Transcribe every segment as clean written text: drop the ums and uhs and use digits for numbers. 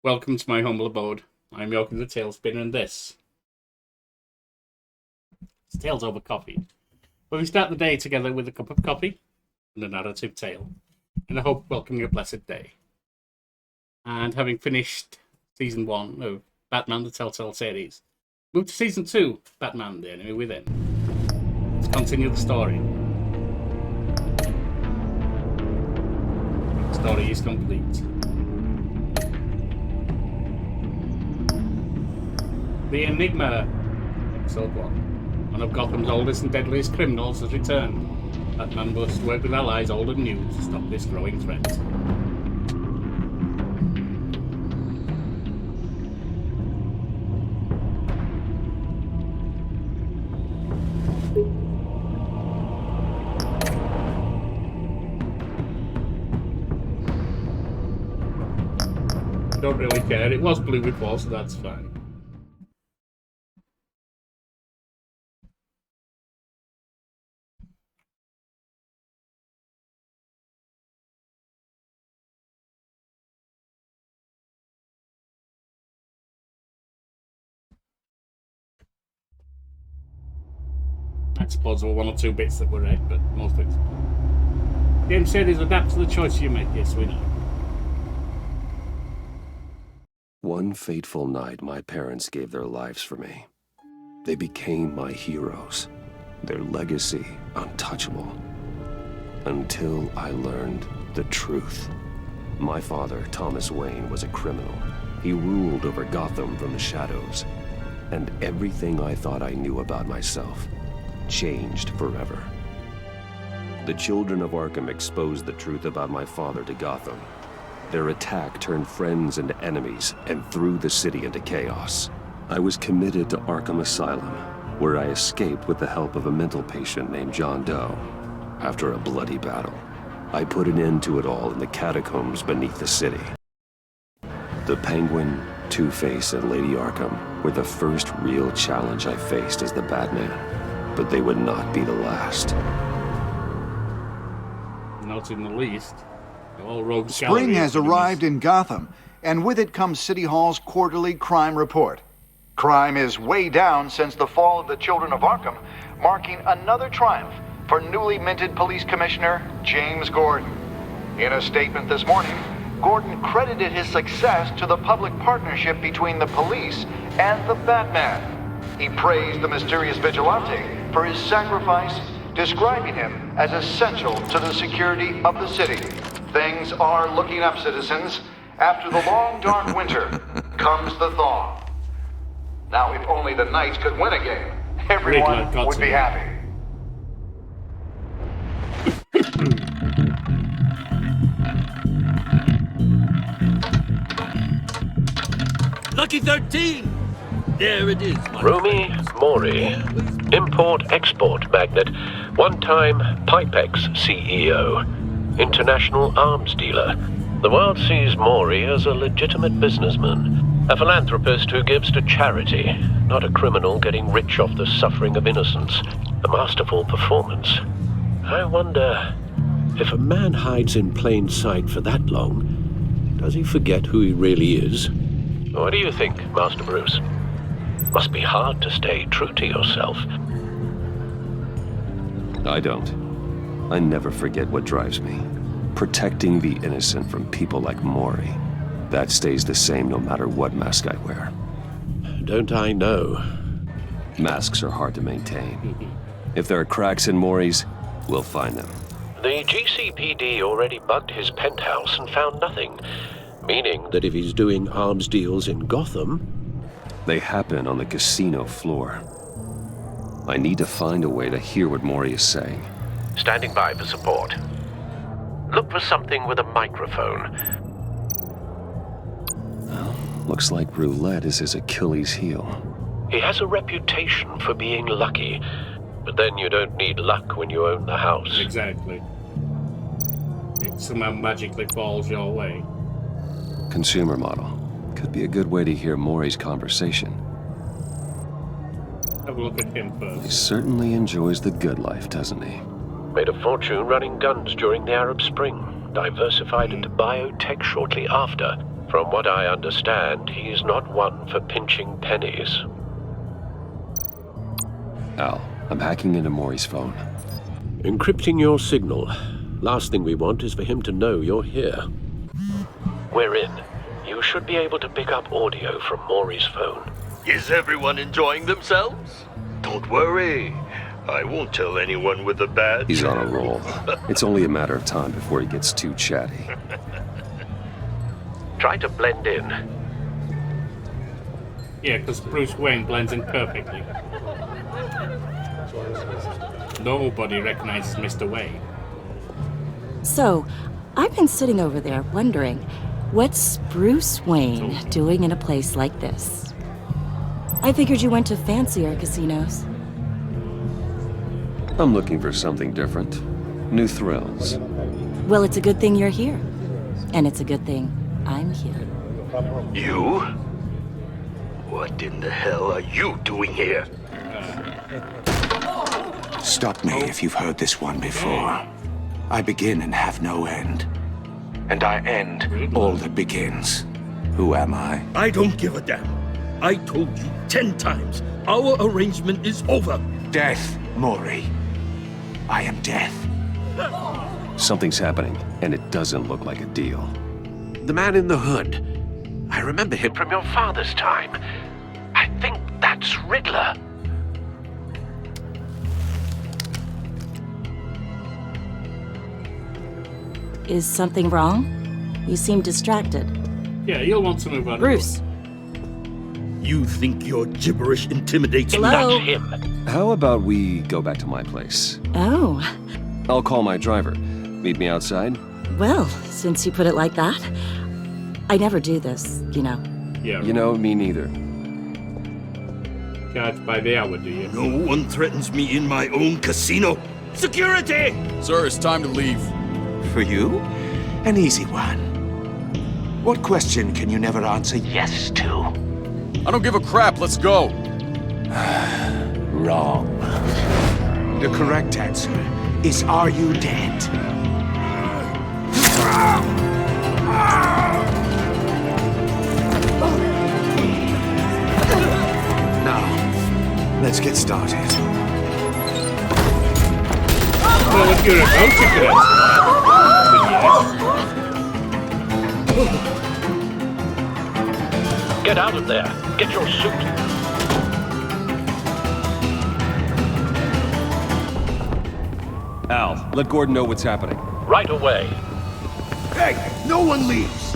Welcome to my humble abode. I'm Yorkie the Talespinner, and this is Tales Over Coffee, where we start the day together with a cup of coffee and a narrative tale, and I hope welcoming a blessed day. And having finished Season 1 of Batman the TellTale series, move to Season 2, Batman the Enemy Within. Let's continue the story. The story is complete. The Enigma, Episode 1. One of Gotham's oldest and deadliest criminals has returned. Batman must work with allies old and new to stop this growing threat. I don't really care. It was blue before, so that's fine. I suppose there were one or two bits that were red, but most of it. The game series adapt to the choice you make, yes, we know. One fateful night, my parents gave their lives for me. They became my heroes, their legacy untouchable. Until I learned the truth. My father, Thomas Wayne, was a criminal. He ruled over Gotham from the shadows. And everything I thought I knew about myself changed forever. The children of Arkham exposed the truth about my father to Gotham. Their attack turned friends into enemies and threw the city into chaos. I was committed to Arkham Asylum, where I escaped with the help of a mental patient named John Doe. After a bloody battle, I put an end to it all in the catacombs beneath the city. The Penguin, Two-Face, and Lady Arkham were the first real challenge I faced as the Batman. But they would not be the last. Not in the least. All rogues Spring has arrived in Gotham, and with it comes City Hall's quarterly crime report. Crime is way down since the fall of the Children of Arkham, marking another triumph for newly minted Police Commissioner James Gordon. In a statement this morning, Gordon credited his success to the public partnership between the police and the Batman. He praised the mysterious vigilante for his sacrifice, describing him as essential to the security of the city. Things are looking up, citizens. After the long, dark winter comes the thaw. Now, if only the Knights could win a game, everyone would be happy. Lucky 13! There it is. Rumi Mori, import-export magnate, one-time Pipex CEO, international arms dealer. The world sees Mori as a legitimate businessman, a philanthropist who gives to charity, not a criminal getting rich off the suffering of innocence. A masterful performance. I wonder, if a man hides in plain sight for that long, does he forget who he really is? What do you think, Master Bruce? Must be hard to stay true to yourself. I don't. I never forget what drives me. Protecting the innocent from people like Mori. That stays the same no matter what mask I wear. Don't I know? Masks are hard to maintain. If there are cracks in Mori's, we'll find them. The GCPD already bugged his penthouse and found nothing. Meaning that if he's doing arms deals in Gotham... They happen on the casino floor. I need to find a way to hear what Mori is saying. Standing by for support. Look for something with a microphone. Well, looks like roulette is his Achilles heel. He has a reputation for being lucky, but then you don't need luck when you own the house. Exactly. It somehow magically falls your way. Consumer model. Could be a good way to hear Mori's conversation. Have a look at him first. He certainly enjoys the good life, doesn't he? Made a fortune running guns during the Arab Spring. Diversified into biotech shortly after. From what I understand, he's not one for pinching pennies. Al, I'm hacking into Maury's phone. Encrypting your signal. Last thing we want is for him to know you're here. We're in. You should be able to pick up audio from Maury's phone. Is everyone enjoying themselves? Don't worry. I won't tell anyone with a badge. He's on a roll. It's only a matter of time before he gets too chatty. Try to blend in. Yeah, because Bruce Wayne blends in perfectly. Nobody recognizes Mr. Wayne. So, I've been sitting over there wondering, what's Bruce Wayne doing in a place like this? I figured you went to fancier casinos. I'm looking for something different. New thrills. Well, it's a good thing you're here. And it's a good thing I'm here. You? What in the hell are you doing here? Stop me if you've heard this one before. I begin and have no end. And I end all that begins. Who am I? I don't give a damn. I told you 10 times. Our arrangement is over. Death, Maury. I am death. Something's happening, and it doesn't look like a deal. The man in the hood. I remember him from your father's time. I think that's Riddler. Is something wrong? You seem distracted. Yeah, you'll want to move on. Bruce. You think your gibberish intimidates me? Hello? That's him. How about we go back to my place? Oh, I'll call my driver. Meet me outside? well, since you put it like that. I never do this, you know. Yeah, You know, me neither. charged by the hour, do you? No one threatens me in my own casino. Security! Sir, it's time to leave. For you? An easy one. What question can you never answer yes to? I don't give a crap, let's go. Wrong. The correct answer is, are you dead? Now, let's get started. Well, if you're a ghost, you could answer that. Get out of there. Get your suit. Al, let Gordon know what's happening. Right away. Hey, no one leaves!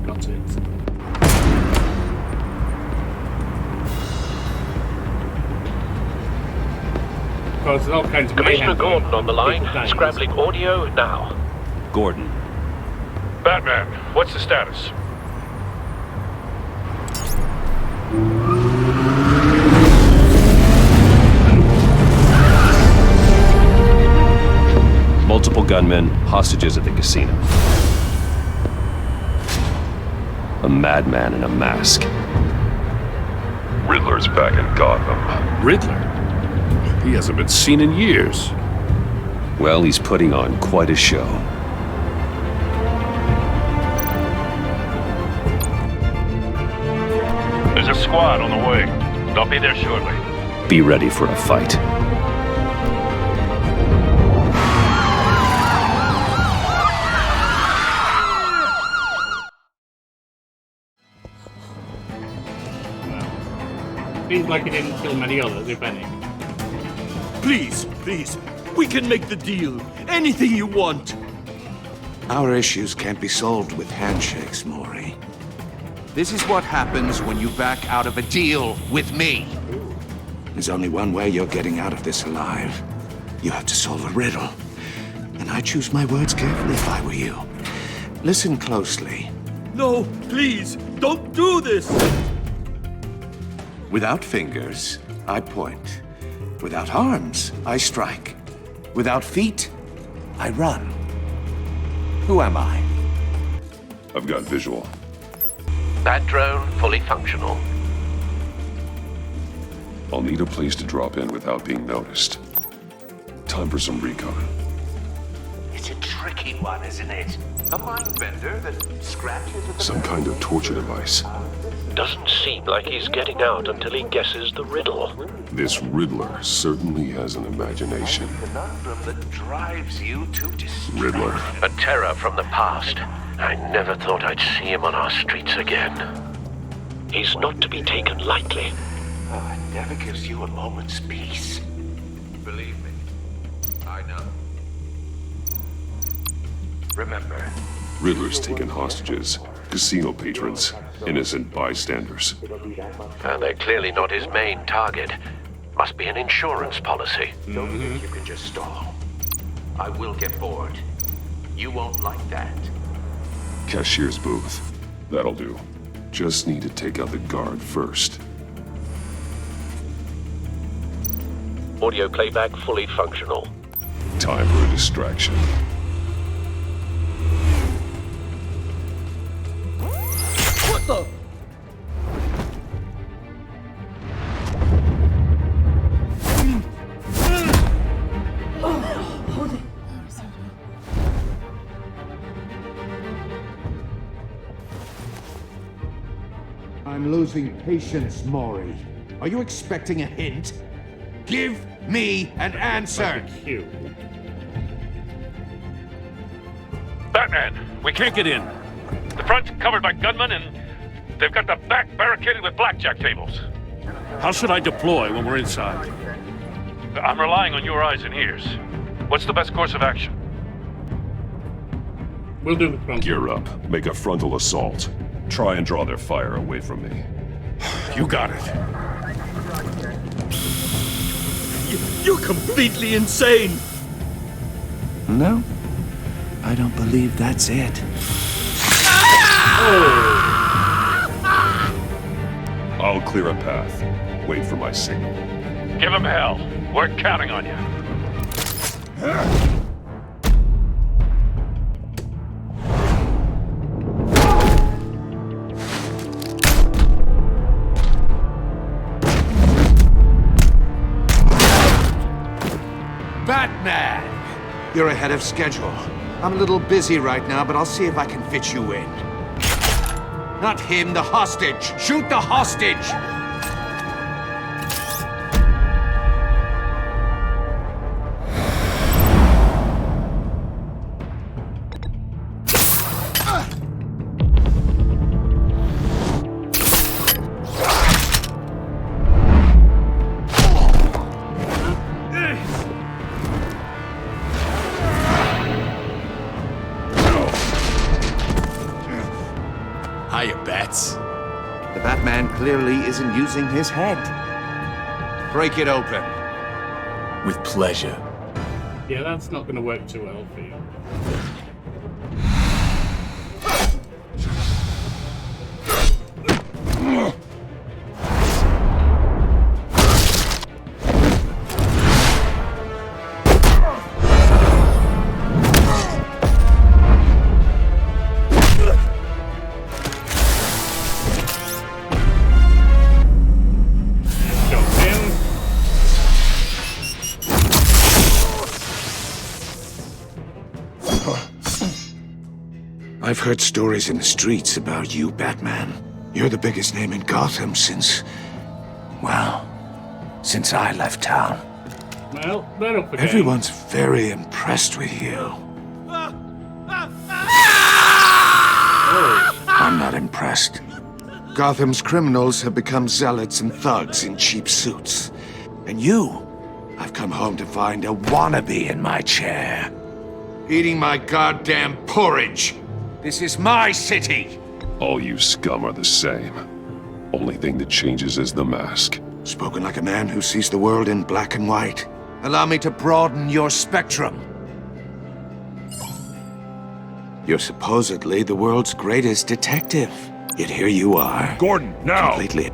Got it. Because there's all kinds of Commissioner mayhem going Gordon on the line. People dying. Scrambling audio now. Gordon. Batman, what's the status? Multiple gunmen, hostages at the casino. A madman in a mask. Riddler's back in Gotham. Riddler? He hasn't been seen in years. Well, he's putting on quite a show. There's a squad on the way. They'll be there shortly. Be ready for a fight. Seems like he didn't kill many others, if any. Please, please, we can make the deal. Anything you want. Our issues can't be solved with handshakes, Maury. This is what happens when you back out of a deal with me. There's only one way you're getting out of this alive. You have to solve a riddle. And I choose my words carefully if I were you. Listen closely. No, please, don't do this. Without fingers, I point. Without arms, I strike. Without feet, I run. Who am I? I've got visual. That drone fully functional. I'll need a place to drop in without being noticed. Time for some recon. It's a tricky one, isn't it? A mind bender that scratches at the Some kind of torture device. Doesn't seem like he's getting out until he guesses the riddle. This Riddler certainly has an imagination. conundrum that drives you to despair. Riddler. A terror from the past. I never thought I'd see him on our streets again. He's not to be taken lightly. Oh, it never gives you a moment's peace. Believe me, I know. Remember, Riddler's taken hostages, casino patrons, innocent bystanders. And they're clearly not his main target. Must be an insurance policy. don't think you can just stall. I will get bored. You won't like that. Cashier's booth. That'll do. Just need to take out the guard first. Audio playback fully functional. Time for a distraction. What the? I'm losing patience, Maury. Are you expecting a hint? Give me an answer! Cute. Batman, we can't get in. The front's covered by gunmen, and they've got the back barricaded with blackjack tables. How should I deploy when we're inside? I'm relying on your eyes and ears. What's the best course of action? We'll do the front. Gear up. Make a frontal assault. Try and draw their fire away from me. You got it. You're completely insane! No, I don't believe that's it. I'll clear a path. Wait for my signal. Give him hell. We're counting on you. Batman! You're ahead of schedule. I'm a little busy right now, but I'll see if I can fit you in. Not him, the hostage! Shoot the hostage! Hiya, Bats. The Batman clearly isn't using his head. Break it open. With pleasure. Yeah, that's not going to work too well for you. I've heard stories in the streets about you, Batman. You're the biggest name in Gotham since... well, since I left town. Well, they're up again. Everyone's very impressed with you. I'm not impressed. Gotham's criminals have become zealots and thugs in cheap suits. And you, I've come home to find a wannabe in my chair. Eating my goddamn porridge. This is my city! All you scum are the same. Only thing that changes is the mask. Spoken like a man who sees the world in black and white. Allow me to broaden your spectrum. You're supposedly the world's greatest detective. Yet here you are. Gordon, now! Completely...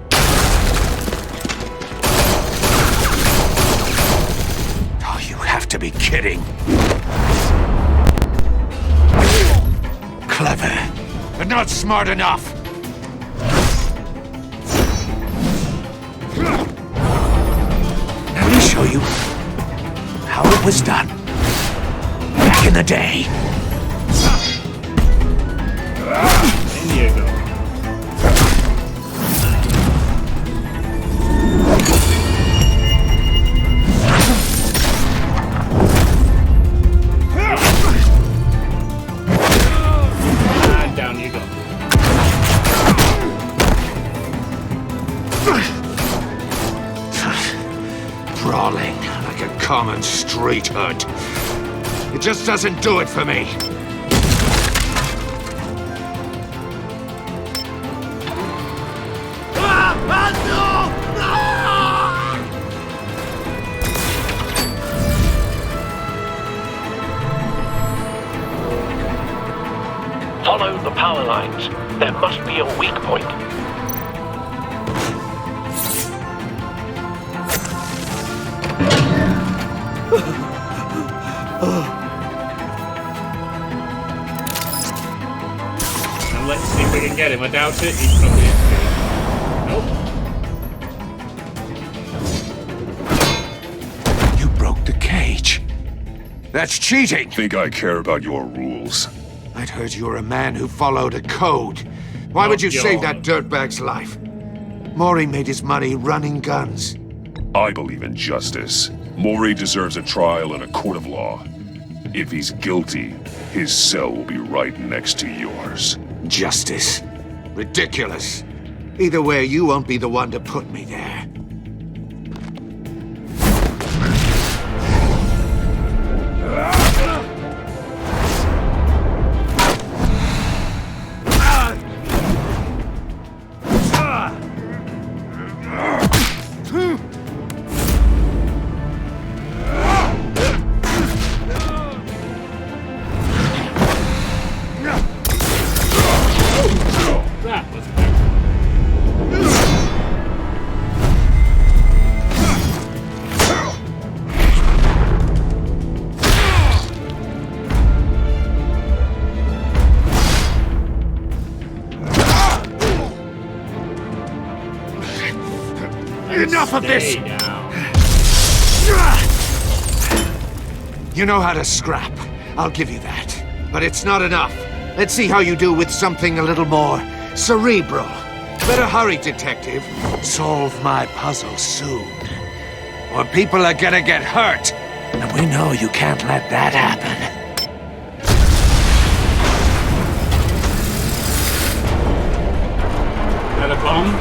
Oh, you have to be kidding. clever, but not smart enough. Let me show you how it was done back in the day. There you go. And down you go. Brawling like a common street hood. It just doesn't do it for me. Follow the power lines. There must be a weak point. And let's see if we can get him. I doubt it. He's probably escaped. Nope. You broke the cage. That's cheating. Think I care about your rules? I'd heard you were a man who followed a code. Why would you save that dirtbag's life? Mori made his money running guns. I believe in justice. Mori deserves a trial in a court of law. If he's guilty, his cell will be right next to yours. Justice? Ridiculous. Either way, you won't be the one to put me there. That was Enough of this! Down. You know how to scrap. I'll give you that. But it's not enough. Let's see how you do with something a little more cerebral. Better hurry, detective. Solve my puzzle soon. Or people are gonna get hurt. And we know you can't let that happen. Is that a bomb?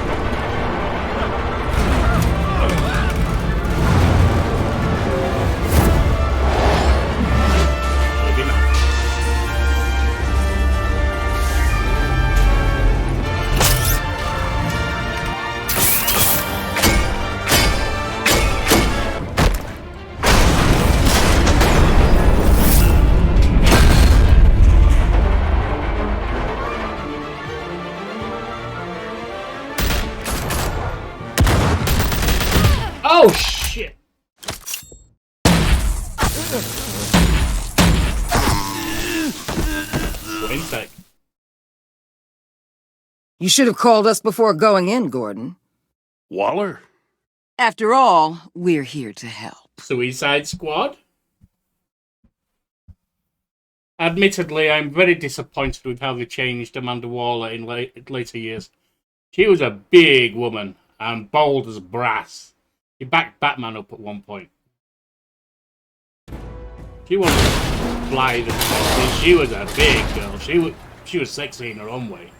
Maybe not. Oh shit! Wait a sec. You should have called us before going in, Gordon. Waller? After all, we're here to help. Suicide Squad? Admittedly, I'm very disappointed with how they changed Amanda Waller in later years. She was a big woman and bold as brass. She backed Batman up at one point. She wasn't fly the sexy. She was a big girl. She was sexy in her own way.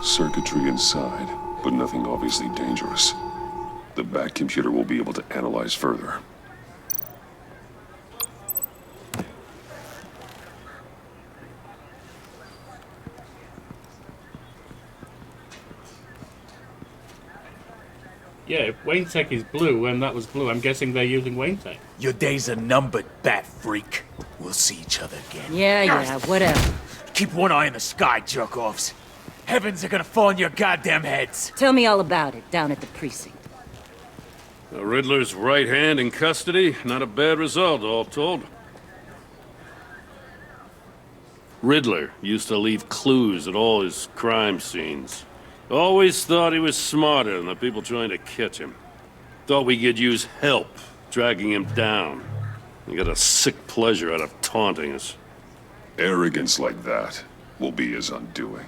Circuitry inside, but nothing obviously dangerous. The back computer will be able to analyze further. Yeah, if Wayne Tech is blue and that was blue, I'm guessing they're using Wayne Tech. Your days are numbered, bat freak. We'll see each other again. Yeah, whatever. Keep one eye in the sky, jerk-offs. Heavens are gonna fall on your goddamn heads. Tell me all about it down at the precinct. The Riddler's right hand in custody. Not a bad result, all told. Riddler used to leave clues at all his crime scenes. Always thought he was smarter than the people trying to catch him. Thought we could use help dragging him down. He got a sick pleasure out of taunting us. Arrogance like that will be his undoing.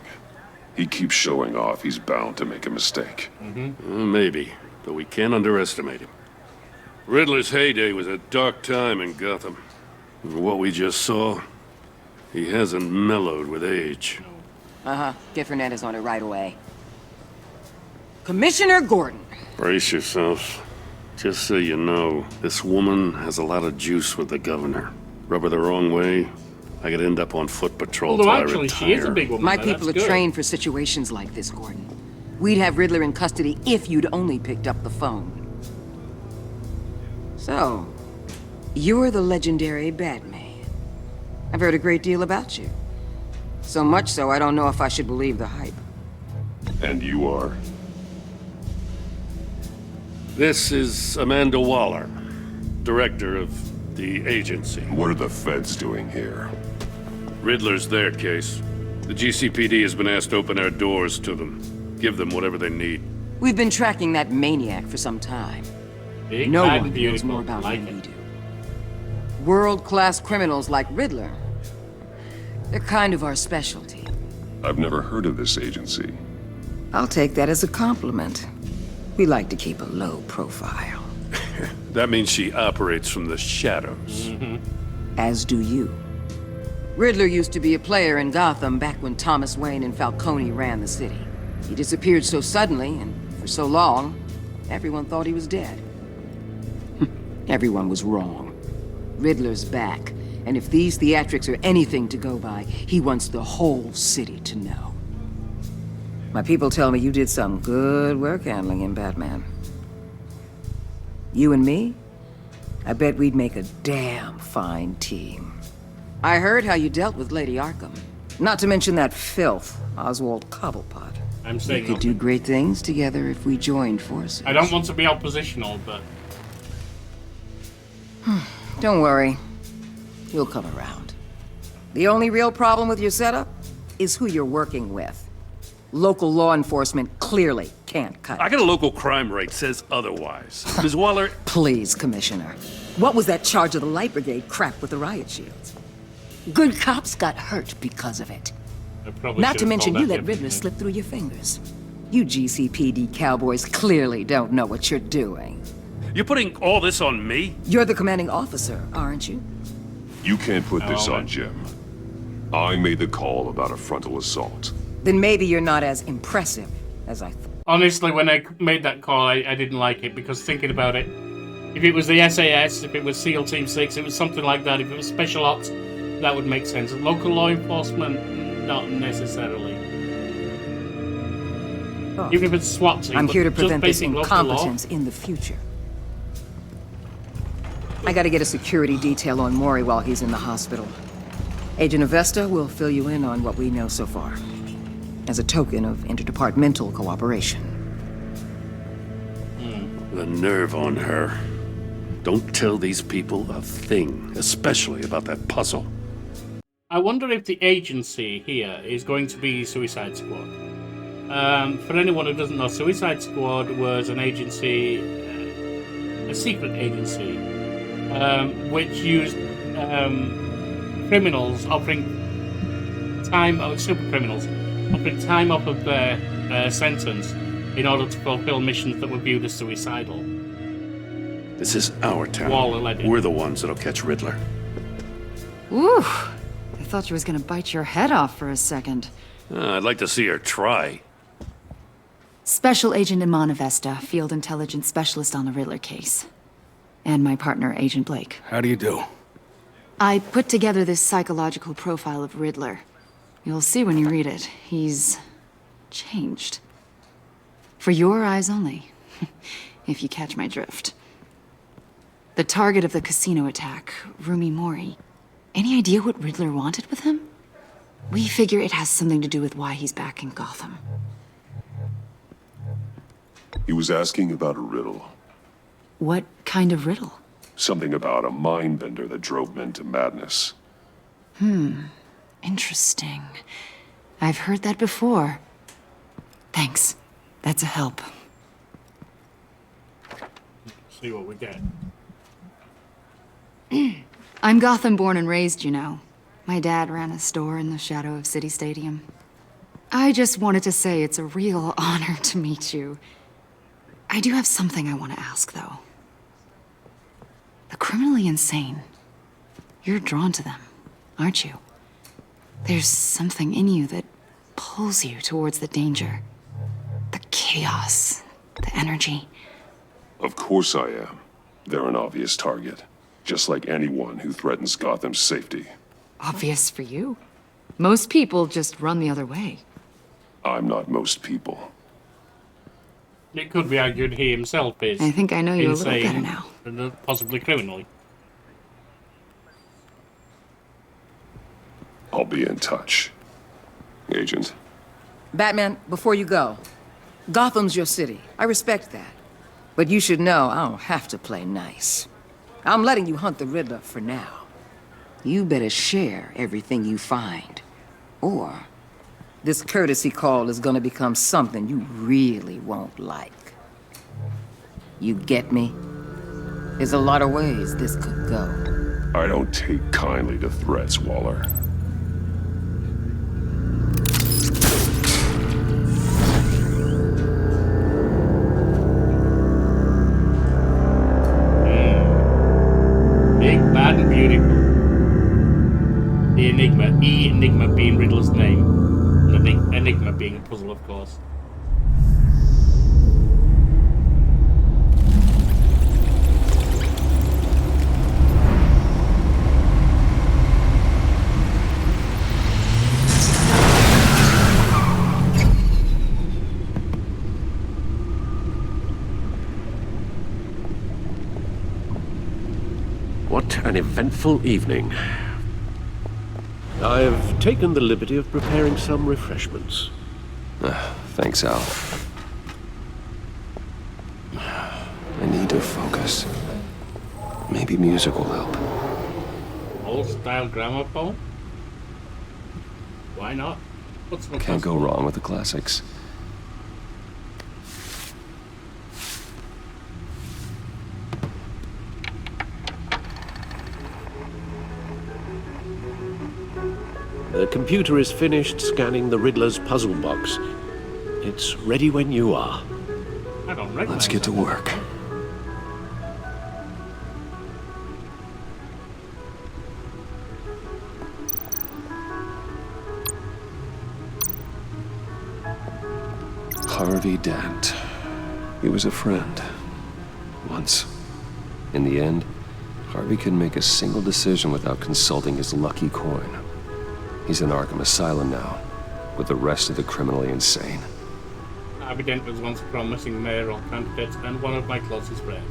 He keeps showing off, he's bound to make a mistake. Maybe, but we can't underestimate him. Riddler's heyday was a dark time in Gotham. What we just saw, he hasn't mellowed with age. Get Fernandez on it right away. Commissioner Gordon. Brace yourselves. Just so you know, this woman has a lot of juice with the governor. Rub her the wrong way, I could end up on foot patrol till I retire. Actually, she is a big woman. My people are trained for situations like this, Gordon. We'd have Riddler in custody if you'd only picked up the phone. So, you're the legendary Batman. I've heard a great deal about you. So much so, I don't know if I should believe the hype. And you are? This is Amanda Waller, director of the agency. What are the feds doing here? Riddler's their case. The GCPD has been asked to open our doors to them. Give them whatever they need. We've been tracking that maniac for some time. Big No bad one beautiful, knows more about like him than we it. do. World-class criminals like Riddler. They're kind of our specialty. I've never heard of this agency. I'll take that as a compliment. We like to keep a low profile. That means she operates from the shadows. As do you. Riddler used to be a player in Gotham back when Thomas Wayne and Falcone ran the city. He disappeared so suddenly and for so long, everyone thought he was dead. Everyone was wrong. Riddler's back, and if these theatrics are anything to go by, he wants the whole city to know. My people tell me you did some good work handling him, Batman. You and me? I bet we'd make a damn fine team. I heard how you dealt with Lady Arkham. Not to mention that filth, Oswald Cobblepot. I'm saying we could do great things together if we joined forces. I don't want to be oppositional, but... Don't worry. You'll come around. The only real problem with your setup is who you're working with. Local law enforcement clearly can't cut it. I got a local crime rate says otherwise. Ms. Waller... Please, Commissioner. What was that charge of the Light Brigade crap with the riot shields? Good cops got hurt because of it. Not to mention you let Riddler slip through your fingers. You GCPD cowboys clearly don't know what you're doing. You're putting all this on me? You're the commanding officer, aren't you? You can't put this on Jim. I made the call about a frontal assault. Then maybe you're not as impressive as I thought. Honestly, when I made that call, I didn't like it, because thinking about it, if it was the SAS, if it was SEAL Team 6, it was something like that. If it was Special Ops, that would make sense. Local law enforcement, not necessarily. Oh. Even if it's SWAT team, I'm here to just prevent this basic local law. incompetence in the future. I gotta get a security detail on Maury while he's in the hospital. Agent Avesta will fill you in on what we know so far, as a token of interdepartmental cooperation. The nerve on her. Don't tell these people a thing, especially about that puzzle. I wonder if the agency here is going to be Suicide Squad. For anyone who doesn't know, Suicide Squad was an agency, a secret agency, which used criminals offering time, super criminals, offering time off of their sentence in order to fulfill missions that were viewed as suicidal. This is our town. We're the ones that'll catch Riddler. Ooh, I thought you was gonna bite your head off for a second. I'd like to see her try. Special Agent Iman Avesta, Field Intelligence Specialist on the Riddler case. And my partner, Agent Blake. How do you do? I put together this psychological profile of Riddler. You'll see when you read it. He's changed. For your eyes only, if you catch my drift. The target of the casino attack, Rumi Mori. Any idea what Riddler wanted with him? We figure it has something to do with why he's back in Gotham. He was asking about a riddle. What kind of riddle? Something about a mind bender that drove men to madness. Interesting. I've heard that before. Thanks. That's a help. See what we get. I'm Gotham born and raised, you know. My dad ran a store in the shadow of City Stadium. I just wanted to say it's a real honor to meet you. I do have something I want to ask, though. The criminally insane. You're drawn to them, aren't you? There's something in you that pulls you towards the danger. The chaos, the energy. Of course I am. They're an obvious target, just like anyone who threatens Gotham's safety. Obvious for you. Most people just run the other way. I'm not most people. It could be argued he himself is. I think I know you a little insane better now. And possibly criminally. I'll be in touch, Agent. Batman, before you go, Gotham's your city. I respect that. But you should know I don't have to play nice. I'm letting you hunt the Riddler for now. You better share everything you find. Or this courtesy call is gonna become something you really won't like. You get me? There's a lot of ways this could go. I don't take kindly to threats, Waller. Big, bad, and beautiful. The Enigma. Enigma being Riddler's name. And the Enigma being a puzzle, of course. What an eventful evening. I have taken the liberty of preparing some refreshments. Thanks, Al. I need to focus. Maybe music will help. Old-style gramophone? Why not? What's the Can't go wrong with the classics. The computer is finished scanning the Riddler's puzzle box. It's ready when you are. I don't recognize Let's get to work. Harvey Dent. He was a friend. Once. In the end, Harvey couldn't make a single decision without consulting his lucky coin. He's in Arkham Asylum now, with the rest of the criminally insane. Harvey Dent was once a promising mayoral candidate and one of my closest friends.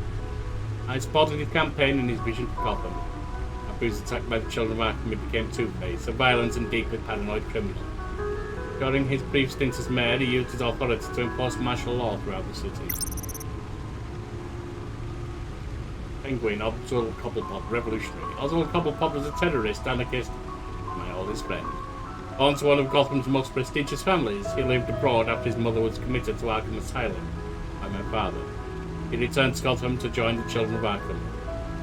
I supported his campaign and his vision for Gotham. After he was attacked by the children of Arkham, he became Two-Face, a violent and deeply paranoid criminal. During his brief stint as mayor, he used his authority to enforce martial law throughout the city. Penguin, Oswald Cobblepot, revolutionary. Oswald Cobblepot was a terrorist, anarchist, my oldest friend. Born to one of Gotham's most prestigious families, he lived abroad after his mother was committed to Arkham Asylum by my father. He returned to Gotham to join the children of Arkham,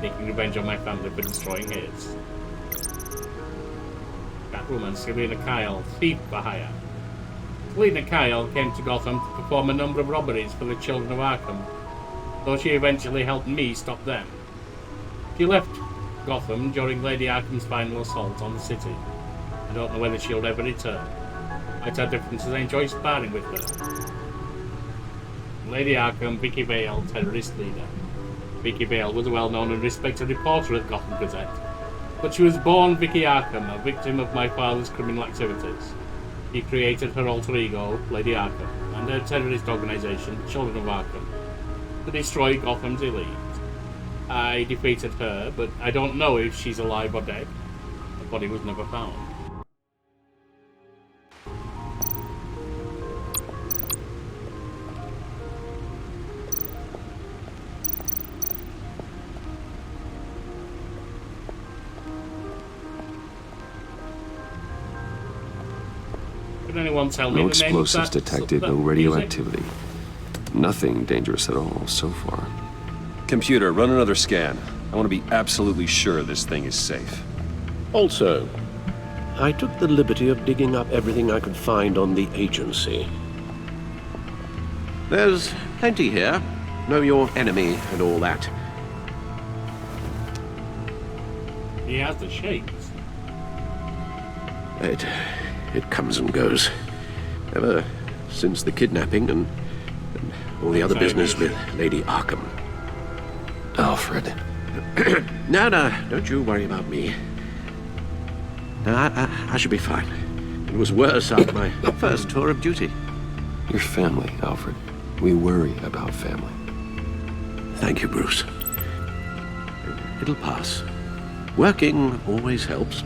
taking revenge on my family for destroying his. Catwoman, Selina Kyle, thief for hire. Selina Kyle came to Gotham to perform a number of robberies for the children of Arkham, though she eventually helped me stop them. She left Gotham during Lady Arkham's final assault on the city. I don't know whether she'll ever return. Might have differences, I enjoy sparring with her. Lady Arkham, Vicky Vale, terrorist leader. Vicky Vale was a well-known and respected reporter at Gotham Gazette, but she was born Vicky Arkham, a victim of my father's criminal activities. He created her alter ego, Lady Arkham, and her terrorist organization, Children of Arkham, to destroy Gotham's elite. I defeated her, but I don't know if she's alive or dead. Her body was never found. Could anyone tell me No the name of explosives that, detected, that no music? radioactivity. Nothing dangerous at all so far. Computer, run another scan. I want to be absolutely sure this thing is safe. Also, I took the liberty of digging up everything I could find on the agency. There's plenty here. Know your enemy and all that. He has the shakes. It comes and goes. Ever since the kidnapping and all the other business with Lady Arkham. Alfred. No, don't you worry about me. No, I should be fine. It was worse after my first tour of duty. Your family, Alfred. We worry about family. Thank you, Bruce. It'll pass. Working always helps.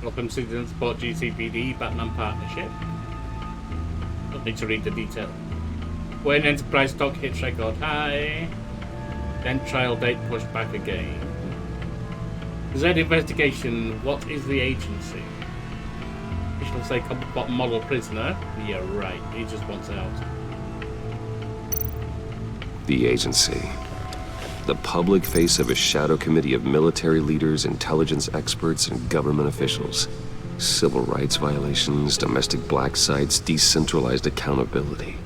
Gotham Citizen Support GCPD Batman Partnership. Don't need to read the detail. When Enterprise stock hits record high, then trial date pushed back again. Z investigation. What is the agency? Official say Copperbot model prisoner. Yeah, right. He just wants out. The agency. The public face of a shadow committee of military leaders, intelligence experts, and government officials. Civil rights violations, domestic black sites, decentralized accountability.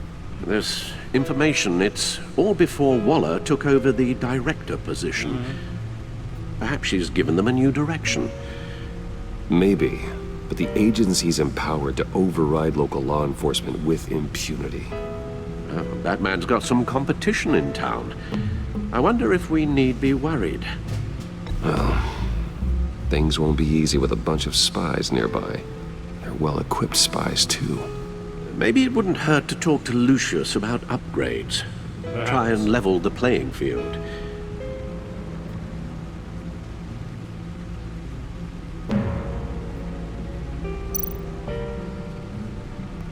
This information, it's all before Waller took over the director position. Perhaps she's given them a new direction. Maybe, but the agency's empowered to override local law enforcement with impunity. Batman's got some competition in town. I wonder if we need be worried. Well, things won't be easy with a bunch of spies nearby. They're well-equipped spies, too. Maybe it wouldn't hurt to talk to Lucius about upgrades. Try and level the playing field.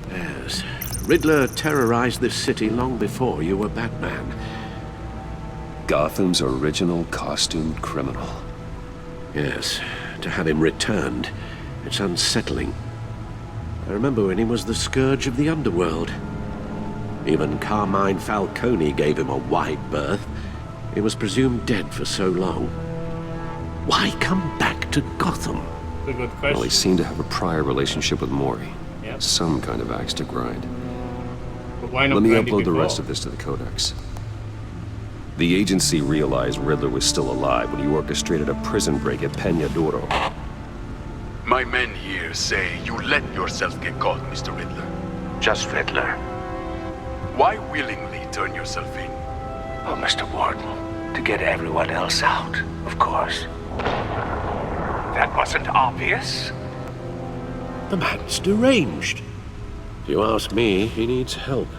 Yes, Riddler terrorized this city long before you were Batman. Gotham's original costumed criminal. Yes, to have him returned, it's unsettling. I remember when he was the scourge of the underworld. Even Carmine Falcone gave him a wide berth. He was presumed dead for so long. Why come back to Gotham? That's a good question. Well, he seemed to have a prior relationship with Mori. Yep. Some kind of axe to grind. But why not Let me grind it upload the before? rest of this to the Codex. The agency realized Riddler was still alive when he orchestrated a prison break at Peña Duro. My men here say you let yourself get caught, Mr. Riddler. Just Riddler. Why willingly turn yourself in? Oh, Mr. Warden, to get everyone else out, of course. That wasn't obvious. The man's deranged. If you ask me, he needs help.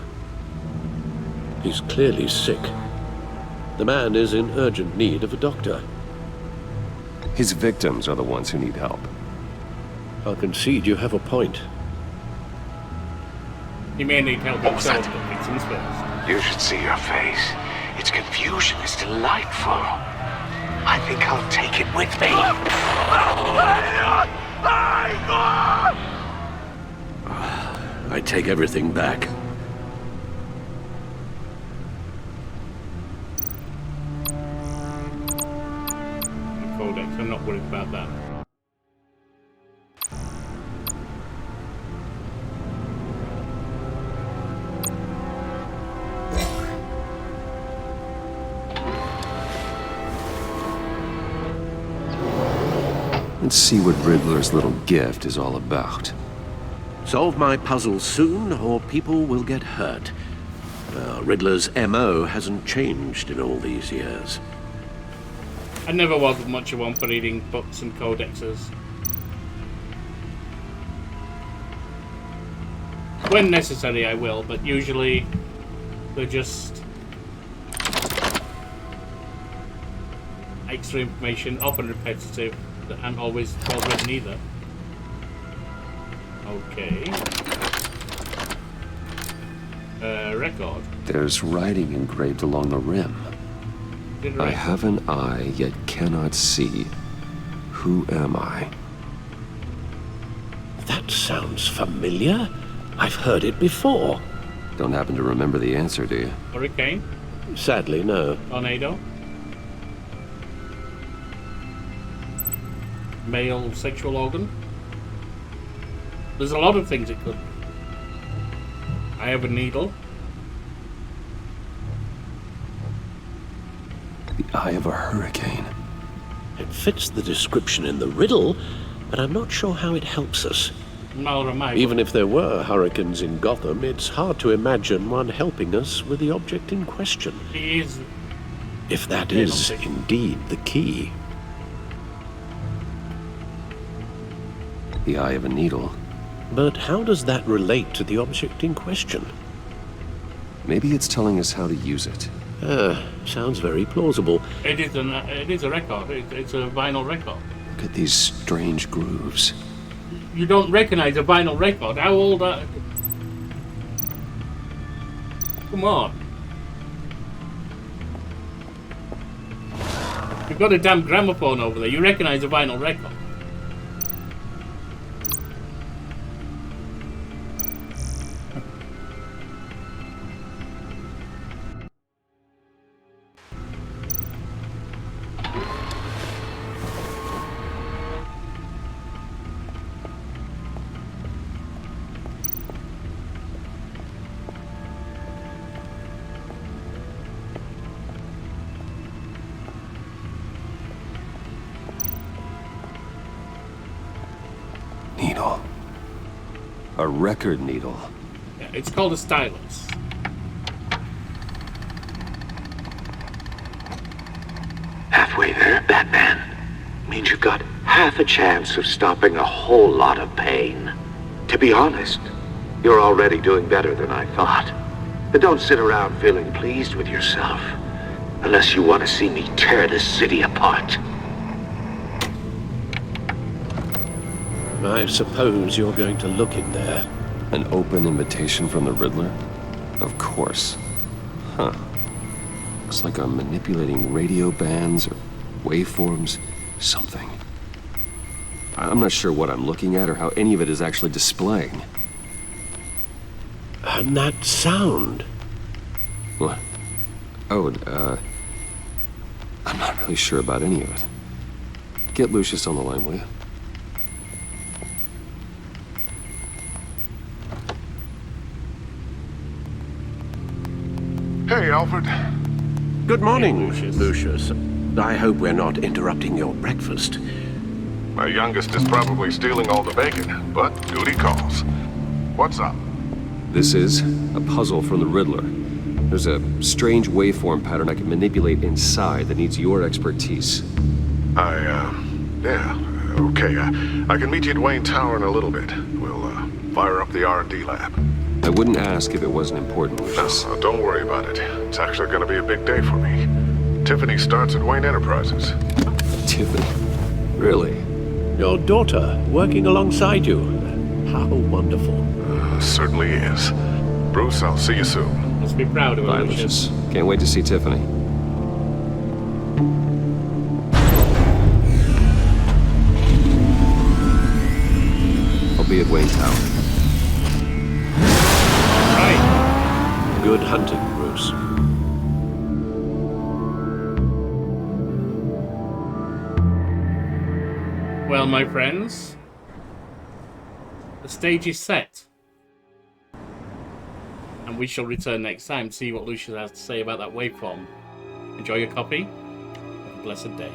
He's clearly sick. The man is in urgent need of a doctor. His victims are the ones who need help. I'll concede you have a point. He may need help himself, but victims first. You should see your face. Its confusion is delightful. I think I'll take it with me. I take everything back. Codex, I'm not worried about that. Let's see what Riddler's little gift is all about. Solve my puzzle soon, or people will get hurt. Riddler's MO hasn't changed in all these years. I never was much of one for reading books and codexes. When necessary, I will, but usually they're just extra information, often repetitive, that aren't always well written either. Okay. Record. There's writing engraved along the rim. I have an eye, yet cannot see. Who am I? That sounds familiar. I've heard it before. Don't happen to remember the answer, do you? Hurricane? Sadly, no. Tornado? Male sexual organ? There's a lot of things it could be. I have a needle. The eye of a hurricane. It fits the description in the riddle, but I'm not sure how it helps us. Even if there were hurricanes in Gotham, it's hard to imagine one helping us with the object in question. If that is indeed the key. The eye of a needle. But how does that relate to the object in question? Maybe it's telling us how to use it. Sounds very plausible. It is a record. It's a vinyl record. Look at these strange grooves. You don't recognize a vinyl record? How old are... Come on. You've got a damn gramophone over there. You recognize a vinyl record? Needle. A record needle. Yeah, it's called a stylus. Halfway there, Batman. Means you've got half a chance of stopping a whole lot of pain. To be honest, you're already doing better than I thought. But don't sit around feeling pleased with yourself. Unless you want to see me tear this city apart. I suppose you're going to look in there. An open invitation from the Riddler? Of course. Huh. Looks like I'm manipulating radio bands or waveforms. Something. I'm not sure what I'm looking at or how any of it is actually displaying. And that sound? What? Oh, I'm not really sure about any of it. Get Lucius on the line, will you? Hey, Alfred. Good morning, Lucius. I hope we're not interrupting your breakfast. My youngest is probably stealing all the bacon, but duty calls. What's up? This is a puzzle from the Riddler. There's a strange waveform pattern I can manipulate inside that needs your expertise. Yeah, okay. I can meet you at Wayne Tower in a little bit. We'll, fire up the R&D lab. I wouldn't ask if it wasn't important, Lucius. No, don't worry about it. It's actually gonna be a big day for me. Tiffany starts at Wayne Enterprises. Tiffany? Really? Your daughter, working alongside you. How wonderful. Certainly is. Bruce, I'll see you soon. Must be proud of her, Bye, Lucius. Can't wait to see Tiffany. I'll be at Wayne Tower. Right. Good hunting, Bruce. Well, my friends, the stage is set. And we shall return next time to see what Lucius has to say about that waveform. Enjoy your coffee. Have a blessed day.